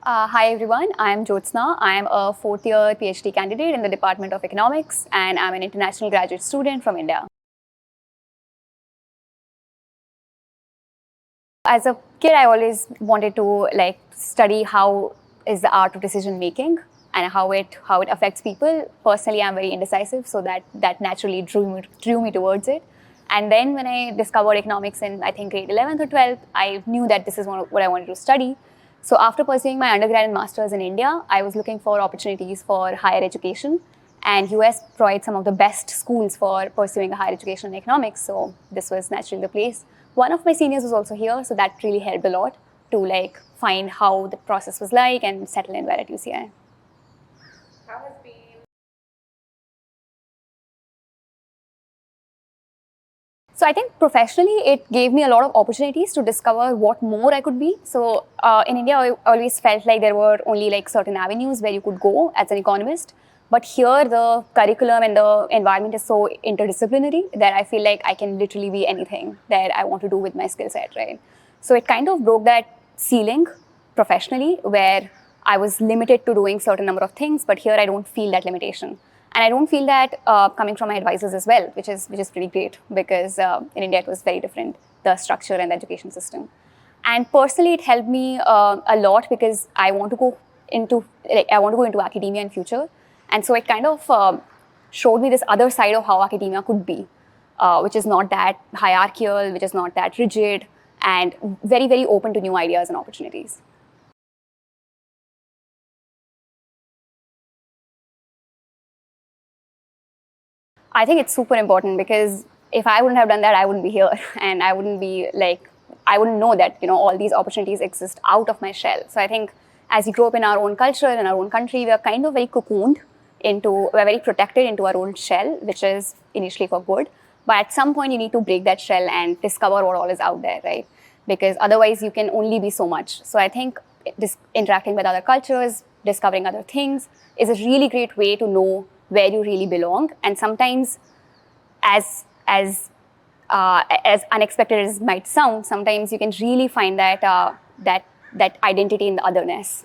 Hi everyone, I am Jyotsana. I am a fourth year PhD candidate in the Department of Economics and I'm an international graduate student from India. As a kid, I always wanted to study how is the art of decision making and how it affects people. Personally, I'm very indecisive, so that naturally drew me towards it. And then when I discovered economics in I think grade 11th or 12th, I knew that this is what I wanted to study. So after pursuing my undergrad and masters in India, I was looking for opportunities for higher education. And US provides some of the best schools for pursuing a higher education in economics, so this was naturally the place. One of my seniors was also here, so that really helped a lot to find how the process was like and settle in well at UCI. How has been? So I think professionally, it gave me a lot of opportunities to discover what more I could be. So in India, I always felt like there were only certain avenues where you could go as an economist. But here, the curriculum and the environment is so interdisciplinary that I feel like I can literally be anything that I want to do with my skill set, right? So it kind of broke that ceiling professionally where I was limited to doing certain number of things, but here I don't feel that limitation. And I don't feel that coming from my advisors as well, which is pretty great because in India it was very different, the structure and the education system. And personally, it helped me a lot because I want to go into academia in future, and so it kind of showed me this other side of how academia could be, which is not that hierarchical, which is not that rigid, and very very open to new ideas and opportunities. I think it's super important because if I wouldn't have done that, I wouldn't be here, and I wouldn't be I wouldn't know that all these opportunities exist out of my shell. So I think as we grow up in our own culture, in our own country, we are kind of very cocooned we're very protected into our own shell, which is initially for good. But at some point, you need to break that shell and discover what all is out there, right? Because otherwise, you can only be so much. So I think interacting with other cultures, discovering other things is a really great way to know where you really belong. And sometimes, as unexpected as it might sound, sometimes you can really find that identity in the otherness.